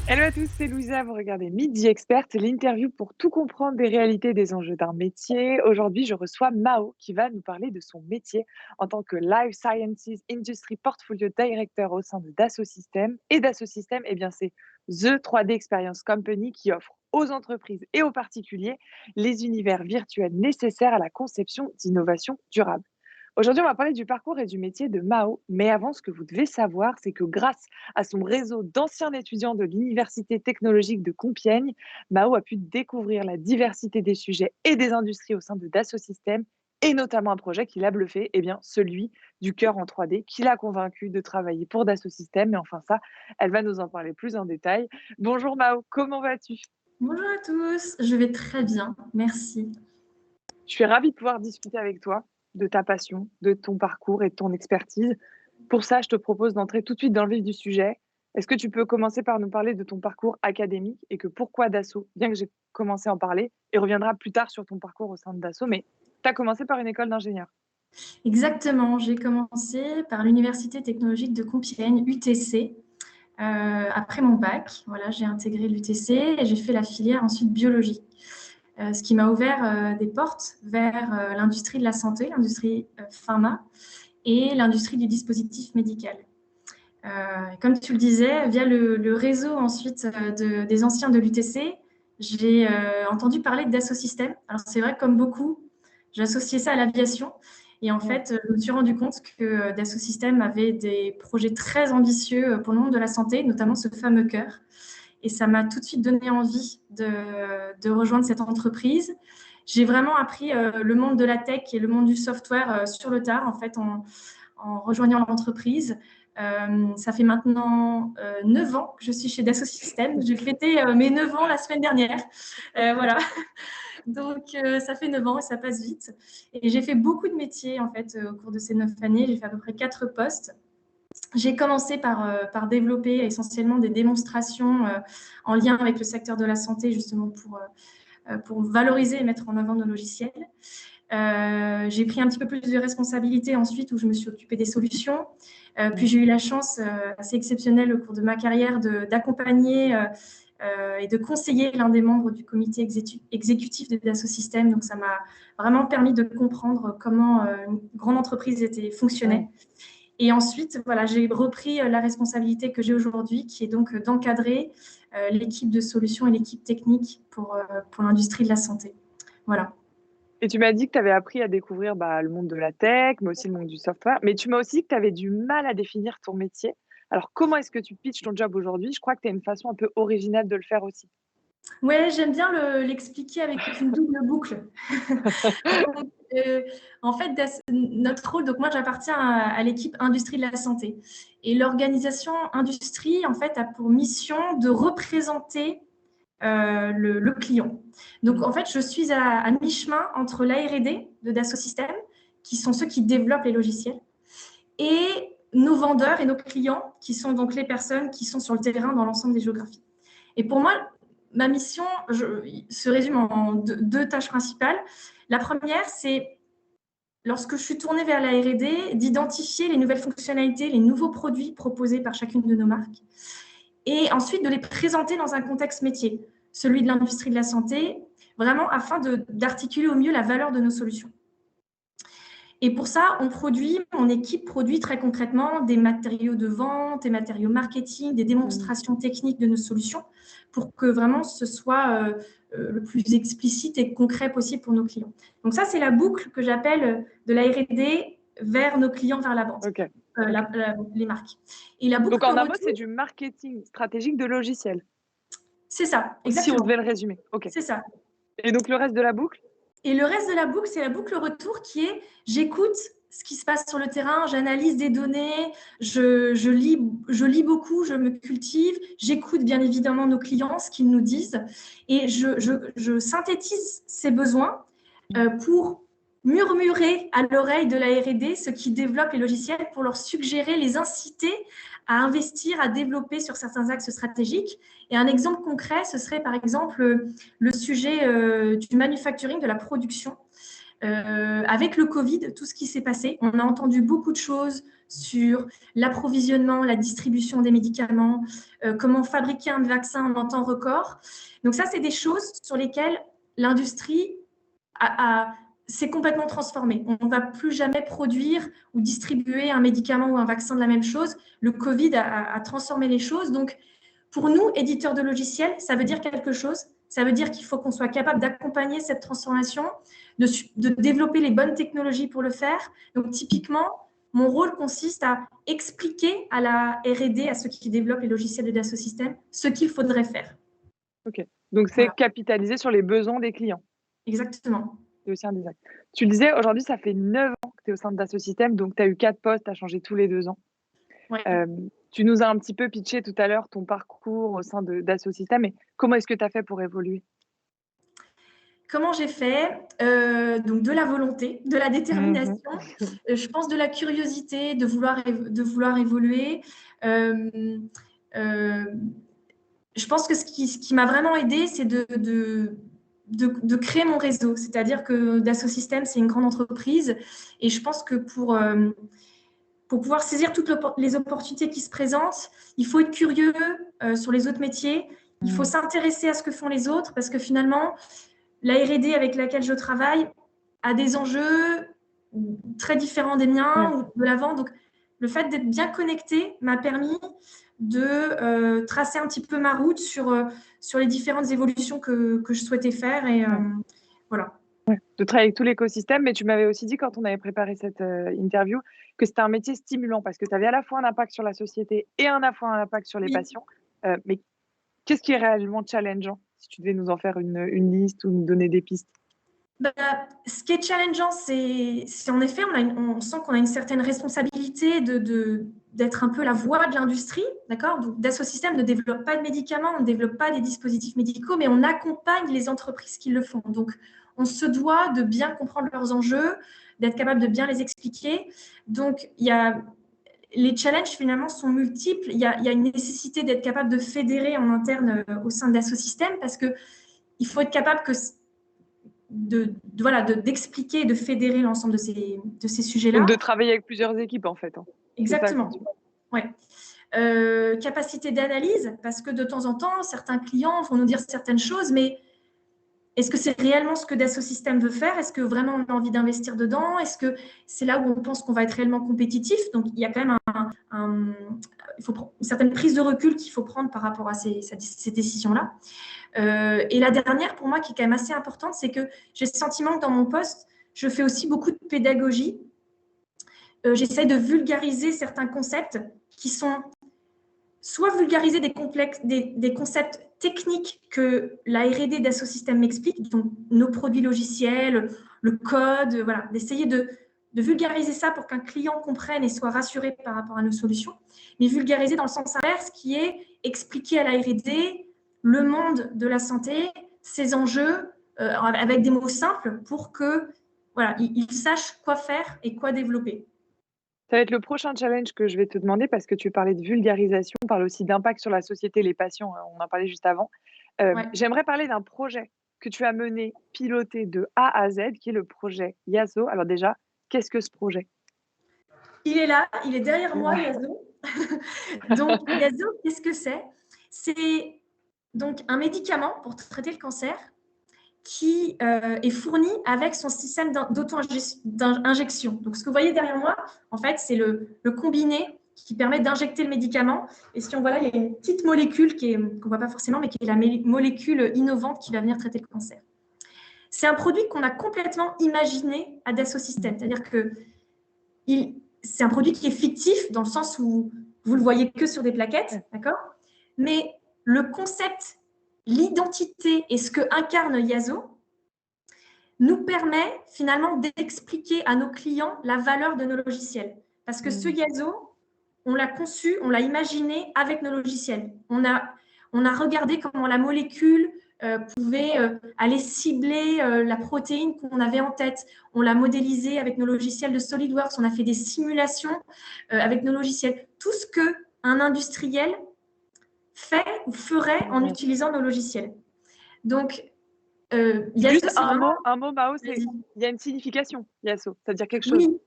Hello à tous, c'est Louisa, vous regardez Midi Expert, l'interview pour tout comprendre des réalités et des enjeux d'un métier. Aujourd'hui, je reçois Mao qui va nous parler de son métier en tant que Life Sciences Industry Portfolio Director au sein de Dassault Systèmes. Et Dassault Systèmes, eh bien, c'est The 3D Experience Company qui offre aux entreprises et aux particuliers les univers virtuels nécessaires à la conception d'innovations durables. Aujourd'hui, on va parler du parcours et du métier de Mao. Mais avant, ce que vous devez savoir, c'est que grâce à son réseau d'anciens étudiants de l'Université technologique de Compiègne, Mao a pu découvrir la diversité des sujets et des industries au sein de Dassault Systèmes et notamment un projet qui l'a bluffé, eh bien celui du cœur en 3D, qui l'a convaincu de travailler pour Dassault Systèmes. Et enfin ça, elle va nous en parler plus en détail. Bonjour Mao, comment vas-tu? Bonjour à tous, je vais très bien, merci. Je suis ravie de pouvoir discuter avec toi de ta passion, de ton parcours et de ton expertise. Pour ça, je te propose d'entrer tout de suite dans le vif du sujet. Est-ce que tu peux commencer par nous parler de ton parcours académique et que pourquoi Dassault, bien que j'ai commencé à en parler, et reviendra plus tard sur ton parcours au sein de Dassault, mais tu as commencé par une école d'ingénieur. Exactement, j'ai commencé par l'Université technologique de Compiègne, UTC. Après mon bac, voilà, j'ai intégré l'UTC et j'ai fait la filière ensuite biologie, ce qui m'a ouvert des portes vers l'industrie de la santé, l'industrie pharma et l'industrie du dispositif médical. Comme tu le disais, via le réseau ensuite des anciens de l'UTC, j'ai entendu parler de Dassault Systèmes. Alors c'est vrai, comme beaucoup, j'associais ça à l'aviation. Et en Ouais. fait, je me suis rendu compte que Dassault Systèmes avait des projets très ambitieux pour le monde de la santé, notamment ce fameux cœur. Et ça m'a tout de suite donné envie de rejoindre cette entreprise. J'ai vraiment appris le monde de la tech et le monde du software sur le tard, en fait, en rejoignant l'entreprise. Ça fait maintenant 9 ans que je suis chez Dassault Systèmes. J'ai fêté mes 9 ans la semaine dernière. Voilà. Donc, ça fait 9 ans et ça passe vite. Et j'ai fait beaucoup de métiers, en fait, au cours de ces 9 années. J'ai fait à peu près 4 postes. J'ai commencé par développer essentiellement des démonstrations en lien avec le secteur de la santé, justement pour valoriser et mettre en avant nos logiciels. J'ai pris un petit peu plus de responsabilité ensuite où je me suis occupée des solutions. Puis j'ai eu la chance assez exceptionnelle au cours de ma carrière d'accompagner et de conseiller l'un des membres du comité exécutif de Dassault Systèmes. Donc ça m'a vraiment permis de comprendre comment une grande entreprise fonctionnait. Ouais. Et ensuite, voilà, j'ai repris la responsabilité que j'ai aujourd'hui, qui est donc d'encadrer l'équipe de solutions et l'équipe technique pour l'industrie de la santé. Voilà. Et tu m'as dit que tu avais appris à découvrir le monde de la tech, mais aussi le monde du software. Mais tu m'as aussi dit que tu avais du mal à définir ton métier. Alors, comment est-ce que tu pitches ton job aujourd'hui? Je crois que tu as une façon un peu originale de le faire aussi. Ouais, j'aime bien l'expliquer avec une double boucle. Donc, en fait, notre rôle, donc moi j'appartiens à l'équipe industrie de la santé. Et l'organisation industrie, en fait, a pour mission de représenter le client. Donc, en fait, je suis à mi-chemin entre la R&D de Dassault Systèmes, qui sont ceux qui développent les logiciels, et nos vendeurs et nos clients, qui sont donc les personnes qui sont sur le terrain dans l'ensemble des géographies. Et pour moi, ma mission se résume en deux tâches principales. La première, c'est, lorsque je suis tournée vers la R&D, d'identifier les nouvelles fonctionnalités, les nouveaux produits proposés par chacune de nos marques, et ensuite de les présenter dans un contexte métier, celui de l'industrie de la santé, vraiment afin d'articuler au mieux la valeur de nos solutions. Et pour ça, mon équipe produit très concrètement des matériaux de vente, des matériaux marketing, des démonstrations techniques de nos solutions pour que vraiment ce soit le plus explicite et concret possible pour nos clients. Donc ça, c'est la boucle que j'appelle de la R&D vers nos clients, vers la vente, Ok. Ok. les marques. Et la boucle Donc, de en un mot, c'est retour, du marketing stratégique de logiciels, c'est ça, si on devait exactement. le résumer. Ok. C'est ça. Et donc, le reste de la boucle? Et le reste de la boucle, c'est la boucle retour qui est j'écoute ce qui se passe sur le terrain, j'analyse des données, je lis beaucoup, je me cultive, j'écoute bien évidemment nos clients, ce qu'ils nous disent, et je synthétise ces besoins pour murmurer à l'oreille de la R&D ceux qui développent les logiciels pour leur suggérer, les inciter à investir, à développer sur certains axes stratégiques. Et un exemple concret, ce serait par exemple le sujet du manufacturing, de la production. Avec le Covid, tout ce qui s'est passé, on a entendu beaucoup de choses sur l'approvisionnement, la distribution des médicaments, comment fabriquer un vaccin en un temps record. Donc ça, c'est des choses sur lesquelles l'industrie s'est complètement transformée. On ne va plus jamais produire ou distribuer un médicament ou un vaccin de la même chose. Le Covid a transformé les choses. Donc, pour nous, éditeurs de logiciels, ça veut dire quelque chose. Ça veut dire qu'il faut qu'on soit capable d'accompagner cette transformation, de développer les bonnes technologies pour le faire. Donc, typiquement, mon rôle consiste à expliquer à la R&D, à ceux qui développent les logiciels de Dassault Systèmes, ce qu'il faudrait faire. Ok. Donc, c'est Voilà. capitaliser sur les besoins des clients. Exactement. C'est aussi un design. Tu le disais, aujourd'hui, ça fait 9 ans que tu es au sein de Dassault Systèmes, donc tu as eu 4 postes, tu as changé tous les 2 ans. Ouais. Tu nous as un petit peu pitché tout à l'heure ton parcours au sein de Dassault Systèmes, mais comment est-ce que tu as fait pour évoluer? Comment j'ai fait? Donc de la volonté, de la détermination, je pense de la curiosité, de vouloir évoluer. Je pense que ce qui m'a vraiment aidée, c'est de créer mon réseau. C'est-à-dire que Dassault Systèmes, c'est une grande entreprise et je pense que pour pouvoir saisir toutes les opportunités qui se présentent, il faut être curieux sur les autres métiers, il faut s'intéresser à ce que font les autres parce que finalement, la R&D avec laquelle je travaille a des enjeux très différents des miens ou de la vente. Donc, le fait d'être bien connecté m'a permis de tracer un petit peu ma route sur les différentes évolutions que je souhaitais faire. Et voilà. De travailler avec tout l'écosystème, mais tu m'avais aussi dit quand on avait préparé cette interview que c'était un métier stimulant parce que tu avais à la fois un impact sur la société et à la fois un impact sur les patients. Mais qu'est-ce qui est réellement challengeant si tu devais nous en faire une liste ou nous donner des pistes? Ce qui est challengeant, c'est en effet, on sent qu'on a une certaine responsabilité d'être un peu la voix de l'industrie, d'accord? Donc, Dassault Systèmes ne développe pas de médicaments, on ne développe pas des dispositifs médicaux, mais on accompagne les entreprises qui le font. Donc, on se doit de bien comprendre leurs enjeux, d'être capable de bien les expliquer. Donc, les challenges finalement sont multiples. Il y a une nécessité d'être capable de fédérer en interne au sein de Dassault Systèmes parce que il faut être capable d'expliquer et de fédérer l'ensemble de ces sujets-là. Donc, de travailler avec plusieurs équipes, en fait. Exactement. Ouais. Capacité d'analyse, parce que de temps en temps, certains clients vont nous dire certaines choses, mais est-ce que c'est réellement ce que Dassault Systèmes veut faire? Est-ce que vraiment on a envie d'investir dedans? Est-ce que c'est là où on pense qu'on va être réellement compétitif? Donc, il y a quand même il faut une certaine prise de recul qu'il faut prendre par rapport à ces décisions-là. Et la dernière, pour moi, qui est quand même assez importante, c'est que j'ai le sentiment que dans mon poste, je fais aussi beaucoup de pédagogie. J'essaie de vulgariser certains concepts qui sont soit vulgariser des concepts techniques que la R&D Dassault Systèmes m'explique, donc nos produits logiciels, le code, voilà, d'essayer de vulgariser ça pour qu'un client comprenne et soit rassuré par rapport à nos solutions, mais vulgariser dans le sens inverse, qui est expliquer à la R&D le monde de la santé, ses enjeux, avec des mots simples pour que voilà, ils sachent quoi faire et quoi développer. Ça va être le prochain challenge que je vais te demander parce que tu parlais de vulgarisation, on parle aussi d'impact sur la société, les patients, on en parlait juste avant. J'aimerais parler d'un projet que tu as mené, piloté de A à Z, qui est le projet Yaso. Alors déjà, qu'est-ce que ce projet? Il est là, il est derrière moi, Yaso. Donc, Yaso, qu'est-ce que c'est? C'est donc un médicament pour traiter le cancer qui est fourni avec son système d'auto-injection. Donc, ce que vous voyez derrière moi, en fait, c'est le combiné qui permet d'injecter le médicament. Et si on voit là, il y a une petite molécule qu'on ne voit pas forcément, mais qui est la molécule innovante qui va venir traiter le cancer. C'est un produit qu'on a complètement imaginé à Dassault Systèmes. C'est-à-dire que c'est un produit qui est fictif dans le sens où vous ne le voyez que sur des plaquettes, d'accord? Mais le concept, l'identité et ce que incarne Yaso nous permet finalement d'expliquer à nos clients la valeur de nos logiciels. Parce que ce Yaso, on l'a conçu, on l'a imaginé avec nos logiciels. On a regardé comment la molécule pouvait aller cibler la protéine qu'on avait en tête. On l'a modélisé avec nos logiciels de SolidWorks. On a fait des simulations avec nos logiciels. Tout ce qu'un industriel fait ou ferait en utilisant nos logiciels. Donc, Yaso, juste un mot, Mao, il y a une signification, Yaso, c'est-à-dire quelque chose. Oui,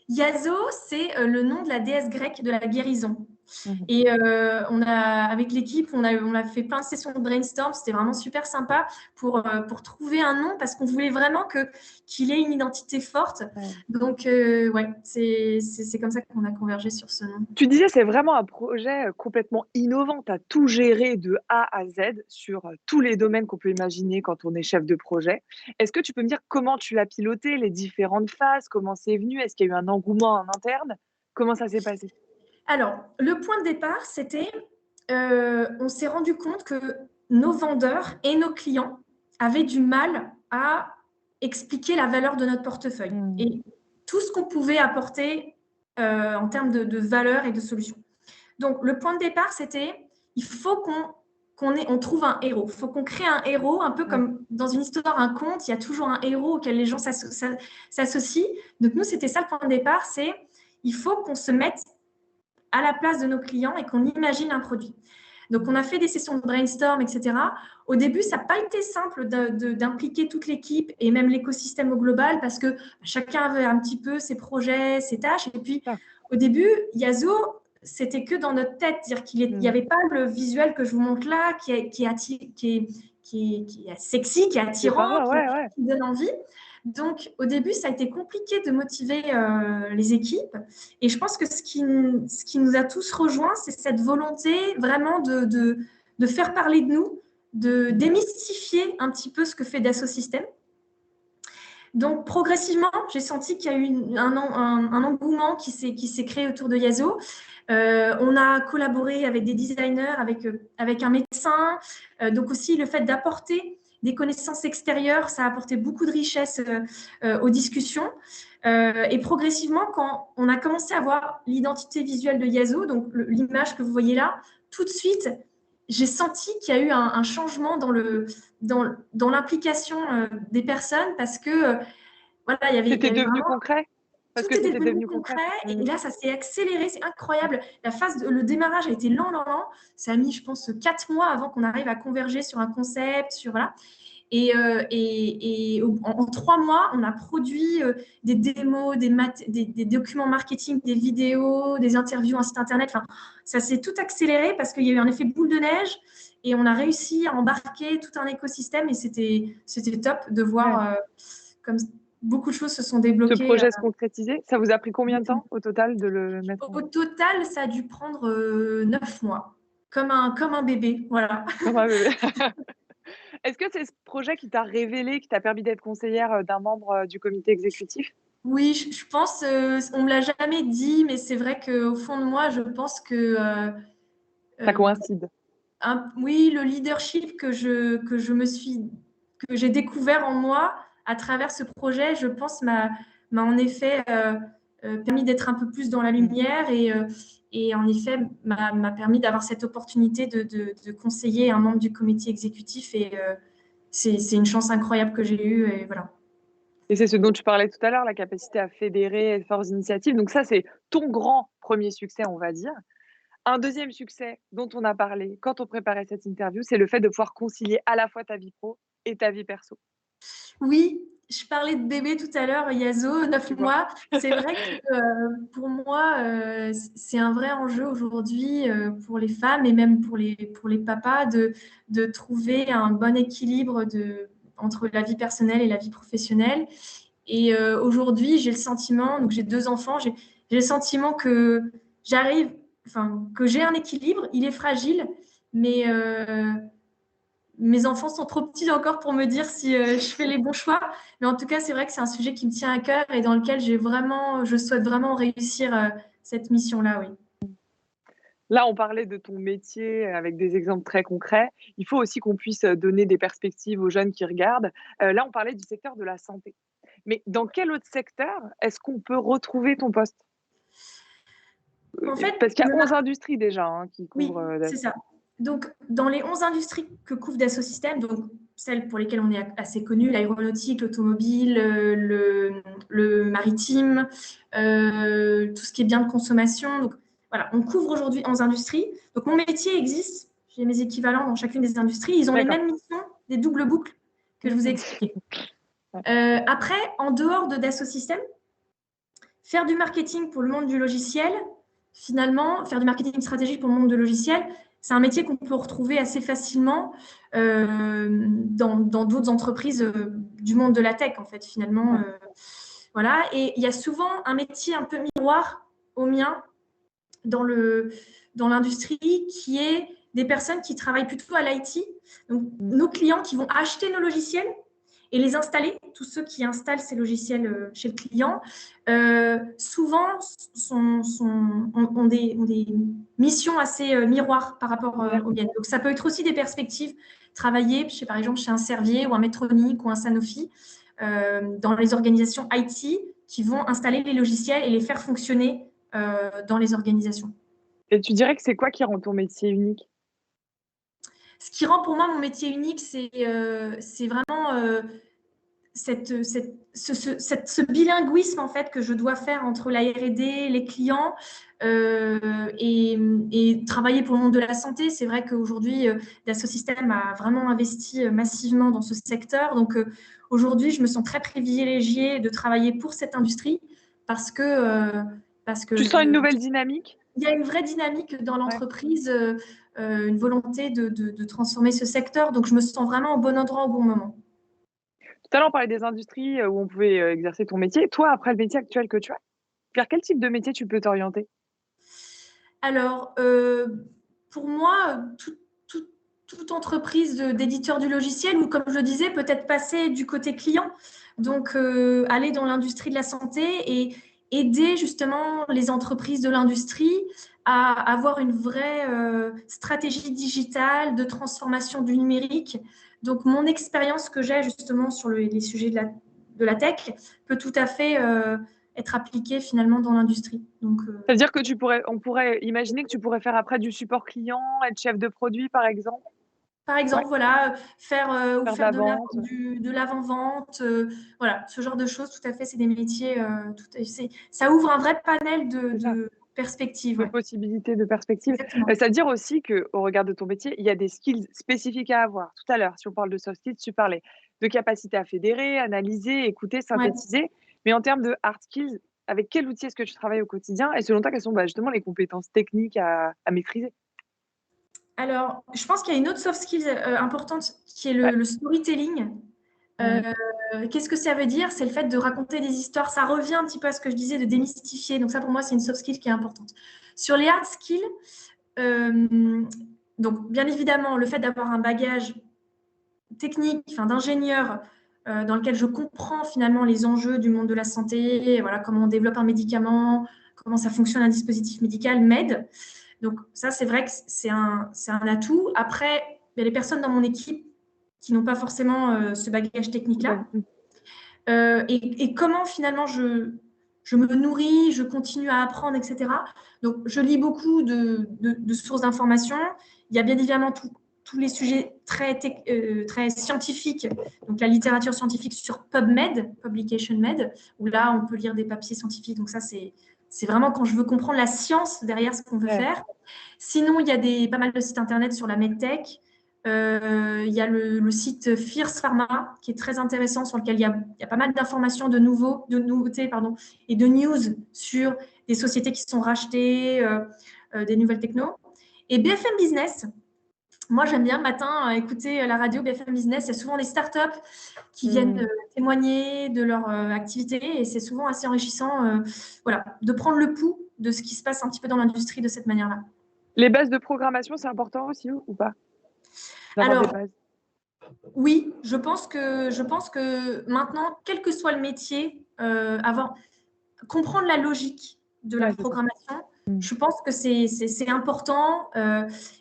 Iaso, c'est le nom de la déesse grecque de la guérison. Mhm. Et avec l'équipe, on a fait plein de sessions de brainstorm. C'était vraiment super sympa pour trouver un nom parce qu'on voulait vraiment qu'il ait une identité forte. Ouais. Donc, ouais, c'est comme ça qu'on a convergé sur ce nom. Tu disais, c'est vraiment un projet complètement innovant. Tu as tout géré de A à Z sur tous les domaines qu'on peut imaginer quand on est chef de projet. Est-ce que tu peux me dire comment tu l'as piloté, les différentes phases, comment c'est venu? Est-ce qu'il y a eu un engouement en interne? Comment ça s'est passé? Alors, le point de départ, c'était, on s'est rendu compte que nos vendeurs et nos clients avaient du mal à expliquer la valeur de notre portefeuille Hmm. et tout ce qu'on pouvait apporter en termes de valeur et de solutions. Donc, le point de départ, c'était, il faut on trouve un héros. Il faut qu'on crée un héros, un peu Ouais. comme dans une histoire, un conte, il y a toujours un héros auquel les gens s'associent. Donc, nous, c'était ça le point de départ, c'est il faut qu'on se mette à la place de nos clients et qu'on imagine un produit. Donc, on a fait des sessions de brainstorm, etc. Au début, ça n'a pas été simple d'impliquer toute l'équipe et même l'écosystème au global parce que chacun avait un petit peu ses projets, ses tâches. Et puis, Ah. au début, Yazo, c'était que dans notre tête. C'est-à-dire qu'il n'y avait pas le visuel que je vous montre là qui est sexy, qui est C'est attirant, pas ouais, ouais. qui donne envie. Donc, au début, ça a été compliqué de motiver les équipes. Et je pense que ce qui nous a tous rejoints, c'est cette volonté vraiment de faire parler de nous, de démystifier un petit peu ce que fait Dassault Systèmes. Donc, progressivement, j'ai senti qu'il y a eu un engouement qui s'est créé autour de Yazo. On a collaboré avec des designers, avec un médecin. Donc aussi, le fait d'apporter des connaissances extérieures, ça a apporté beaucoup de richesse aux discussions. Et progressivement, quand on a commencé à voir l'identité visuelle de Yazo, donc l'image que vous voyez là, tout de suite, j'ai senti qu'il y a eu un changement dans l'implication des personnes parce que voilà, il y C'était avait devenu vraiment concret? Parce tout que était c'était devenu devenu concret? concret Mmh. et là, ça s'est accéléré. C'est incroyable. Le démarrage a été lent, lent, lent. Ça a mis, je pense, 4 mois avant qu'on arrive à converger sur un concept, voilà. En 3 mois, on a produit des démos, des documents marketing, des vidéos, des interviews, un site internet. Enfin, ça s'est tout accéléré parce qu'il y a eu un effet boule de neige et on a réussi à embarquer tout un écosystème et c'était top de Ouais. voir comme beaucoup de choses se sont Ce débloquées. projet se concrétisait. Ça vous a pris combien de temps au total de le mettre Au en total, ça a dû prendre 9 mois, comme un bébé. Voilà. comme un bébé? Est-ce que c'est ce projet qui t'a révélé, qui t'a permis d'être conseillère, d'un membre, du comité exécutif? Oui, je pense, on me l'a jamais dit, mais c'est vrai qu'au fond de moi, je pense que Ça euh, coïncide. oui, le leadership que j'ai découvert en moi à travers ce projet, je pense m'a en effet permis d'être un peu plus dans la Mmh. lumière et en effet m'a permis d'avoir cette opportunité de conseiller un membre du comité exécutif et c'est une chance incroyable que j'ai eue et voilà. Et c'est ce dont tu parlais tout à l'heure, la capacité à fédérer fortes initiatives. Donc ça, c'est ton grand premier succès, on va dire. Un deuxième succès dont on a parlé quand on préparait cette interview, c'est le fait de pouvoir concilier à la fois ta vie pro et ta vie perso. Oui, je parlais de bébé tout à l'heure, Yazo, 9 Tu vois? mois. C'est vrai que pour moi, c'est un vrai enjeu aujourd'hui pour les femmes et même pour les papas de trouver un bon équilibre entre la vie personnelle et la vie professionnelle. Et aujourd'hui, j'ai le sentiment, donc j'ai 2 enfants, j'ai le sentiment que que j'ai un équilibre, il est fragile, mais mes enfants sont trop petits encore pour me dire si je fais les bons choix. Mais en tout cas, c'est vrai que c'est un sujet qui me tient à cœur et dans lequel je souhaite vraiment réussir cette mission-là, oui. Là, on parlait de ton métier avec des exemples très concrets. Il faut aussi qu'on puisse donner des perspectives aux jeunes qui regardent. Là, on parlait du secteur de la santé. Mais dans quel autre secteur est-ce qu'on peut retrouver ton poste? En fait, Parce qu'il y a 11 industries déjà, hein, qui couvrent, oui, c'est Dassault. ça. Donc, dans les 11 industries que couvre Dassault Systèmes, donc celles pour lesquelles on est assez connu, l'aéronautique, l'automobile, le maritime, tout ce qui est bien de consommation. Donc, voilà, on couvre aujourd'hui 11 industries. Donc, mon métier existe. J'ai mes équivalents dans chacune des industries. Ils ont les D'accord. mêmes missions, des doubles boucles que je vous ai expliquées. Ouais. Après, en dehors de Dassault Systèmes, faire du marketing pour le monde du logiciel, finalement, faire du marketing stratégique pour le monde du logiciel, c'est un métier qu'on peut retrouver assez facilement dans d'autres entreprises du monde de la tech, en fait, finalement. Voilà. Et il y a souvent un métier un peu miroir au mien dans l'industrie qui est des personnes qui travaillent plutôt à l'IT. Donc, nos clients qui vont acheter nos logiciels et les installer, tous ceux qui installent ces logiciels chez le client, souvent ont des missions assez miroirs par rapport aux miennes. Donc, ça peut être aussi des perspectives, travailler, par exemple, chez un Servier ou un Medtronic ou un Sanofi, dans les organisations IT qui vont installer les logiciels et les faire fonctionner dans les organisations. Et tu dirais que c'est quoi qui rend ton métier unique? Ce qui rend pour moi mon métier unique, c'est vraiment ce bilinguisme en fait que je dois faire entre la R&D, les clients et travailler pour le monde de la santé. C'est vrai qu'aujourd'hui, Dassault Systèmes a vraiment investi massivement dans ce secteur. Donc aujourd'hui, je me sens très privilégiée de travailler pour cette industrie parce que Tu sens une nouvelle dynamique? il y a une vraie dynamique dans l'entreprise, une volonté de transformer ce secteur. Donc je me sens vraiment au bon endroit au bon moment. Tout à l'heure, on parlait des industries où on pouvait exercer ton métier. Toi, après le métier actuel que tu as, vers quel type de métier tu peux t'orienter? Alors, pour moi, toute entreprise d'éditeur du logiciel, ou comme je le disais, peut-être passer du côté client, donc aller dans l'industrie de la santé et aider justement les entreprises de l'industrie à avoir une vraie stratégie digitale de transformation du numérique. Donc, mon expérience que j'ai justement sur les sujets de la tech peut tout à fait être appliquée finalement dans l'industrie. Donc, C'est-à-dire que on pourrait imaginer que tu pourrais faire après du support client, être chef de produit, par exemple? par Ouais, exemple, voilà, faire faire de la vente. de l'avant-vente, voilà, ce genre de choses, tout à fait, c'est des métiers, ça ouvre un vrai panel C'est ça, de perspectives. de Ouais. possibilités, de perspectives. Exactement. C'est-à-dire aussi qu'au regard de ton métier, il y a des skills spécifiques à avoir. Tout à l'heure, si on parle de soft skills, tu parlais de capacité à fédérer, analyser, écouter, Ouais. synthétiser. Mais en termes de hard skills, avec quel outil est-ce que tu travailles au quotidien? Et selon toi, quelles sont justement les compétences techniques à maîtriser? Alors, je pense qu'il y a une autre soft skill importante qui est Ouais. le storytelling. Mmh. Qu'est-ce que ça veut dire? C'est le fait de raconter des histoires. Ça revient un petit peu à ce que je disais, de démystifier. Donc ça, pour moi, c'est une soft skill qui est importante. Sur les hard skills, donc bien évidemment, le fait d'avoir un bagage technique, enfin, d'ingénieur dans lequel je comprends finalement les enjeux du monde de la santé, voilà, comment on développe un médicament, comment ça fonctionne un dispositif médical, m'aide. Donc ça, c'est vrai que c'est un atout. Après, il y a les personnes dans mon équipe qui n'ont pas forcément ce bagage Ouais. technique-là. Et comment finalement je me nourris, je continue à apprendre, etc. Donc, je lis beaucoup de sources d'informations. Il y a bien évidemment tous les sujets très scientifiques, donc la littérature scientifique sur PubMed, Publication Med, où là, on peut lire des papiers scientifiques. Donc ça, c'est vraiment quand je veux comprendre la science derrière ce qu'on veut Ouais. faire. Sinon, il y a pas mal de sites internet sur la medtech. Il y a le site Fierce Pharma qui est très intéressant, sur lequel il y a pas mal d'informations, de nouveautés et de news sur des sociétés qui sont rachetées, des nouvelles techno. Et BFM Business, moi j'aime bien le matin écouter la radio BFM Business. Il y a souvent des startups qui viennent témoigner de leur activité et c'est souvent assez enrichissant voilà, de prendre le pouls de ce qui se passe un petit peu dans l'industrie de cette manière-là. Les bases de programmation, c'est important aussi ou pas? D'avoir des Alors, bases? oui, je pense que maintenant, quel que soit le métier, comprendre la logique de la Ouais, c'est ça. programmation, Mmh. je pense que c'est important.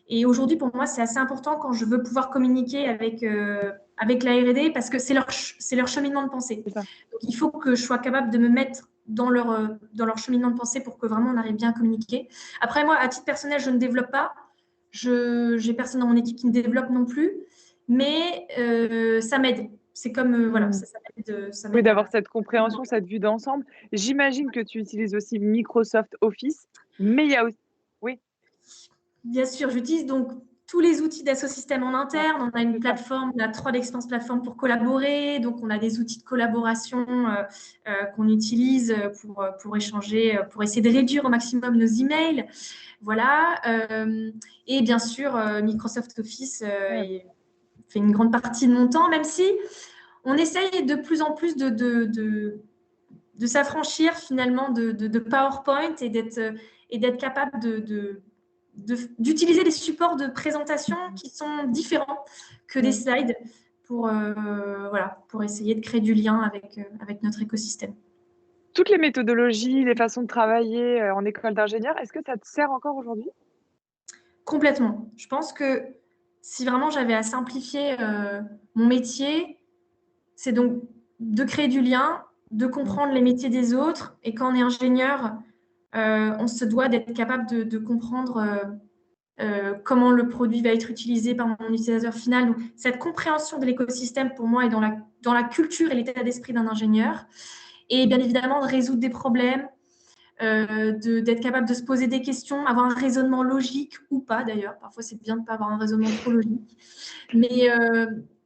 Et aujourd'hui, pour moi, c'est assez important quand je veux pouvoir communiquer avec la R&D parce que c'est leur cheminement de pensée. C'est ça. Donc, il faut que je sois capable de me mettre dans leur cheminement de pensée pour que vraiment on arrive bien à communiquer. Après, moi, à titre personnel, je ne développe pas. J'ai personne dans mon équipe qui ne développe non plus, mais ça m'aide. C'est comme, voilà, Mmh. ça Oui, m'aide d'avoir à... cette compréhension, cette vue d'ensemble. J'imagine que tu utilises aussi Microsoft Office, mais il y a aussi oui, Bien sûr, j'utilise donc tous les outils d'Assosystème en interne. On a une plateforme, la 3D Experience plateforme pour collaborer. Donc, on a des outils de collaboration qu'on utilise pour échanger, pour essayer de réduire au maximum nos emails. Voilà. Et bien sûr, Microsoft Office fait une grande partie de mon temps, même si on essaye de plus en plus de s'affranchir finalement de PowerPoint et d'être capable d'utiliser des supports de présentation qui sont différents que des slides pour essayer de créer du lien avec notre écosystème. Toutes les méthodologies, les façons de travailler en école d'ingénieur, est-ce que ça te sert encore aujourd'hui? Complètement. Je pense que si vraiment j'avais à simplifier mon métier, c'est donc de créer du lien, de comprendre les métiers des autres. Et quand on est ingénieur, on se doit d'être capable de comprendre comment le produit va être utilisé par mon utilisateur final. Donc, cette compréhension de l'écosystème, pour moi, est dans la culture et l'état d'esprit d'un ingénieur. Et bien évidemment, de résoudre des problèmes, d'être capable de se poser des questions, avoir un raisonnement logique ou pas d'ailleurs. Parfois, c'est bien de ne pas avoir un raisonnement trop logique. Mais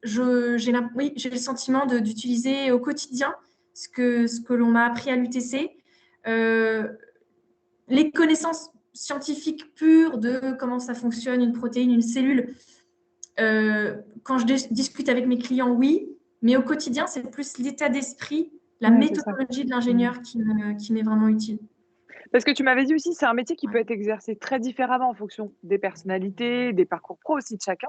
j'ai le sentiment d'utiliser au quotidien ce que l'on m'a appris à l'UTC. Les connaissances scientifiques pures de comment ça fonctionne, une protéine, une cellule, quand je discute avec mes clients, oui, mais au quotidien, c'est plus l'état d'esprit, la méthodologie de l'ingénieur qui m'est vraiment utile. Parce que tu m'avais dit aussi, c'est un métier qui peut être exercé très différemment en fonction des personnalités, des parcours pro aussi de chacun.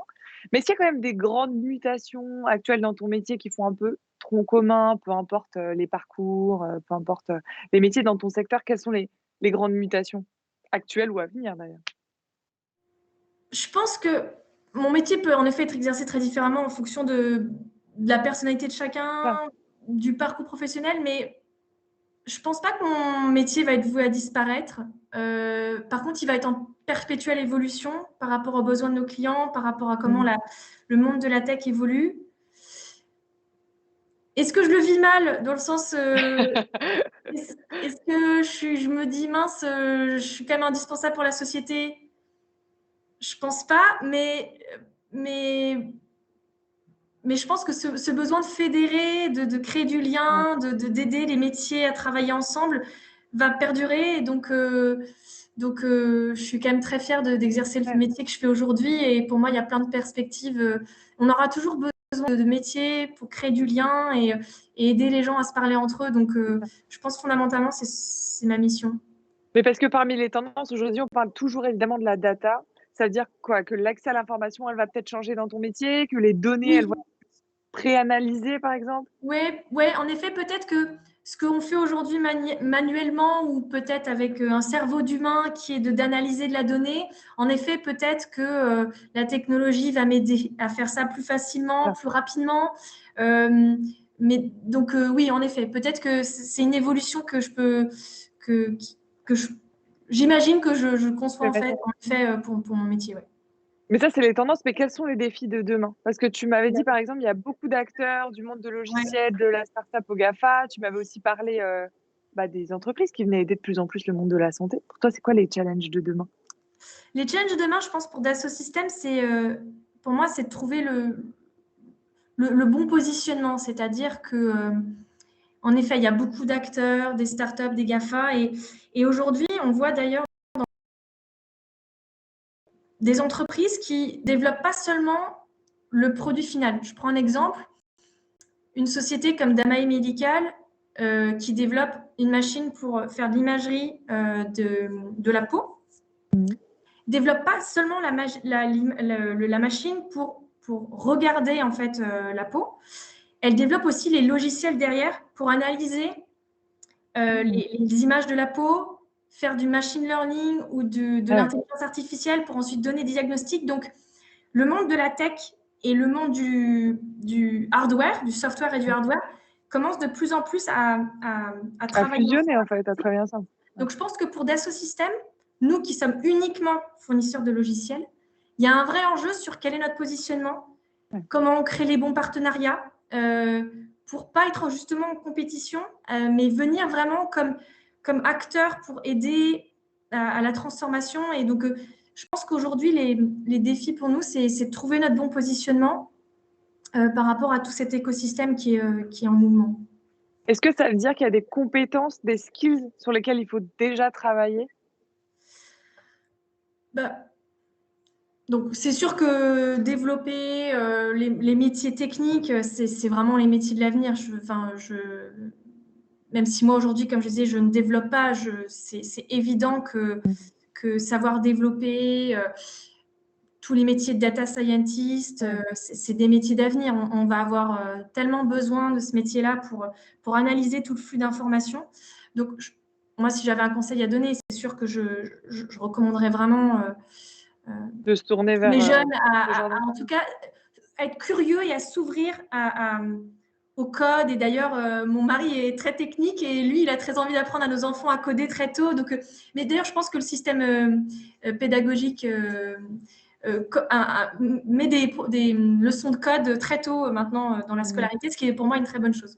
Mais est-ce qu'il y a quand même des grandes mutations actuelles dans ton métier qui font un peu tronc commun, peu importe les parcours, peu importe les métiers dans ton secteur, quelles sont les grandes mutations actuelles ou à venir d'ailleurs? Je pense que mon métier peut en effet être exercé très différemment en fonction de la personnalité de chacun, du parcours professionnel, mais je pense pas que mon métier va être voué à disparaître. Par contre, il va être en perpétuelle évolution par rapport aux besoins de nos clients, par rapport à comment le monde de la tech évolue. Est-ce que je le vis mal dans le sens est-ce que je me dis mince, je suis quand même indispensable pour la société? Je pense pas, mais je pense que ce besoin de fédérer, de créer du lien, d'aider les métiers à travailler ensemble va perdurer. Et donc, je suis quand même très fière d'exercer le métier que je fais aujourd'hui. Et pour moi, il y a plein de perspectives. On aura toujours besoin de métiers pour créer du lien et aider les gens à se parler entre eux. Donc, je pense fondamentalement, c'est ma mission. Mais parce que parmi les tendances aujourd'hui, on parle toujours évidemment de la data. Ça veut dire quoi? Que l'accès à l'information, elle va peut-être changer dans ton métier, que les données, elles Oui. vont être pré-analysées, par exemple? Ouais, en effet, peut-être que ce qu'on fait aujourd'hui manuellement ou peut-être avec un cerveau d'humain qui est d'analyser de la donnée, en effet, peut-être que la technologie va m'aider à faire ça plus facilement, plus rapidement. Mais donc, oui, en effet, peut-être que c'est une évolution que j'imagine que je conçois en fait pour mon métier. Ouais. Mais ça, c'est les tendances, mais quels sont les défis de demain? Parce que tu m'avais dit, par exemple, il y a beaucoup d'acteurs du monde de logiciels, de la start-up au GAFA. Tu m'avais aussi parlé des entreprises qui venaient aider de plus en plus le monde de la santé. Pour toi, c'est quoi les challenges de demain? Les challenges de demain, je pense, pour Dassault Systèmes, pour moi, c'est de trouver le bon positionnement. C'est-à-dire que, en effet, il y a beaucoup d'acteurs, des startups, des GAFA. Et aujourd'hui, on voit d'ailleurs des entreprises qui développent pas seulement le produit final. Je prends un exemple. Une société comme Damae Medical qui développe une machine pour faire de l'imagerie de la peau. Développe pas seulement la machine pour regarder en fait la peau. Elle développe aussi les logiciels derrière pour analyser les images de la peau, faire du machine learning ou de l'intelligence artificielle pour ensuite donner des diagnostics. Donc, le monde de la tech et le monde du hardware, du software et du hardware commencent de plus en plus à travailler fusionner, en fait, à travailler ensemble. Donc, je pense que pour Dassault Systèmes, nous qui sommes uniquement fournisseurs de logiciels, il y a un vrai enjeu sur quel est notre positionnement, comment on crée les bons partenariats pour pas être justement en compétition, mais venir vraiment comme acteur pour aider à la transformation. Et donc, je pense qu'aujourd'hui, les défis pour nous, c'est de trouver notre bon positionnement par rapport à tout cet écosystème qui est en mouvement. Est-ce que ça veut dire qu'il y a des compétences, des skills sur lesquels il faut déjà travailler? Bah, donc, c'est sûr que développer les métiers techniques, c'est vraiment les métiers de l'avenir. Même si moi, aujourd'hui, comme je disais, je ne développe pas, c'est évident que savoir développer tous les métiers de data scientist, c'est des métiers d'avenir. On va avoir tellement besoin de ce métier-là pour analyser tout le flux d'informations. Donc, moi, si j'avais un conseil à donner, c'est sûr que je recommanderais vraiment De se tourner tous les vers jeunes ce genre en tout cas, être curieux et à s'ouvrir au code. Et d'ailleurs, mon mari est très technique et lui, il a très envie d'apprendre à nos enfants à coder très tôt. Donc, mais d'ailleurs, je pense que le système pédagogique met des leçons de code très tôt maintenant dans la scolarité, ce qui est pour moi une très bonne chose.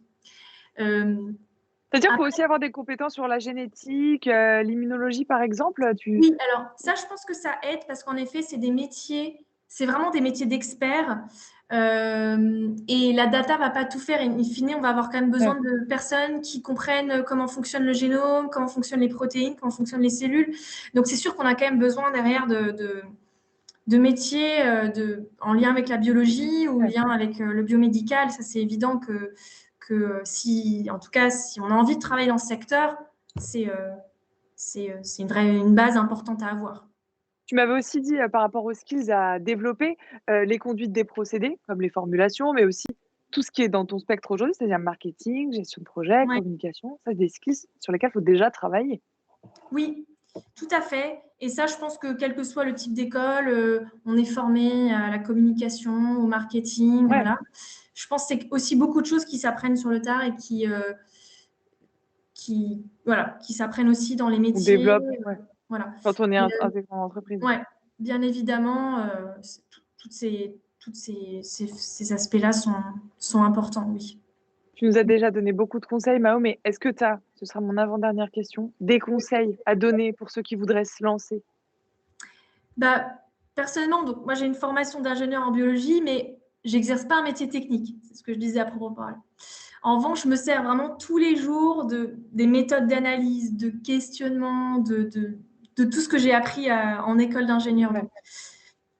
C'est-à-dire qu'il faut aussi avoir des compétences sur la génétique, l'immunologie, par exemple. Oui, alors ça, je pense que ça aide parce qu'en effet, c'est des métiers, c'est vraiment des métiers d'experts. Et la data va pas tout faire. In fine, on va avoir quand même besoin de personnes qui comprennent comment fonctionne le génome, comment fonctionnent les protéines, comment fonctionnent les cellules. Donc, c'est sûr qu'on a quand même besoin derrière de métiers en lien avec la biologie ou en lien avec le biomédical. Ça, c'est évident que si, en tout cas, si on a envie de travailler dans ce secteur, c'est une base importante à avoir. Tu m'avais aussi dit, par rapport aux skills à développer, les conduites des procédés, comme les formulations, mais aussi tout ce qui est dans ton spectre aujourd'hui, c'est-à-dire marketing, gestion de projet, Ouais. communication. Ça, c'est des skills sur lesquels il faut déjà travailler. Oui, tout à fait. Et ça, je pense que quel que soit le type d'école, on est formé à la communication, au marketing, voilà. Je pense que c'est aussi beaucoup de choses qui s'apprennent sur le tard et qui s'apprennent aussi dans les On métiers. développe, Voilà. quand on est intégré en entreprise. Ouais, bien évidemment, tous ces aspects-là sont importants, oui. Tu nous as déjà donné beaucoup de conseils, Mao, mais est-ce que tu as, ce sera mon avant-dernière question, des conseils à donner pour ceux qui voudraient se lancer? Bah, personnellement, donc moi j'ai une formation d'ingénieur en biologie, mais j'exerce pas un métier technique. C'est ce que je disais à propos parler. En revanche, je me sers vraiment tous les jours des méthodes d'analyse, de questionnement, de tout ce que j'ai appris en école d'ingénieur. Ouais.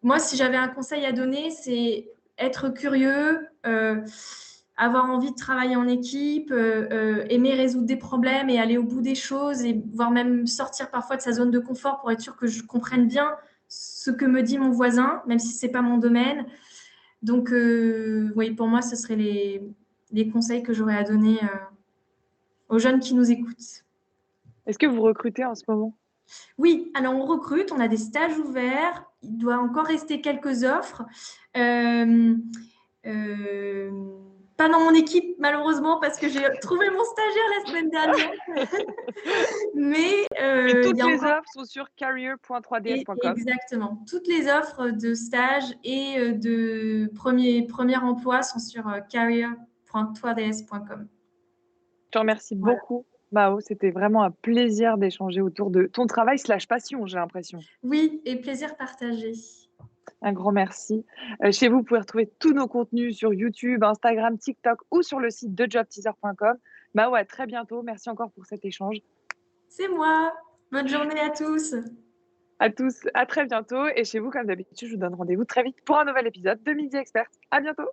Moi, si j'avais un conseil à donner, c'est être curieux, avoir envie de travailler en équipe, aimer résoudre des problèmes et aller au bout des choses, et voire même sortir parfois de sa zone de confort pour être sûr que je comprenne bien ce que me dit mon voisin, même si ce n'est pas mon domaine. Donc, oui, pour moi, ce seraient les conseils que j'aurais à donner aux jeunes qui nous écoutent. Est-ce que vous recrutez en ce moment? Oui, alors on recrute, on a des stages ouverts, il doit encore rester quelques offres. Pas dans mon équipe, malheureusement, parce que j'ai trouvé mon stagiaire la semaine dernière. Mais Toutes il y a les encore... offres sont sur career.3ds.com. Exactement. Toutes les offres de stage et de premier emploi sont sur career.3ds.com. Je te remercie beaucoup, Mao. C'était vraiment un plaisir d'échanger autour de ton travail slash passion, j'ai l'impression. Oui, et plaisir partagé. Un grand merci. Chez vous, vous pouvez retrouver tous nos contenus sur YouTube, Instagram, TikTok ou sur le site de jobteaser.com. Mao, à très bientôt. Merci encore pour cet échange. C'est moi. Bonne journée à tous. À tous, à très bientôt. Et chez vous, comme d'habitude, je vous donne rendez-vous très vite pour un nouvel épisode de Midi Expert. À bientôt.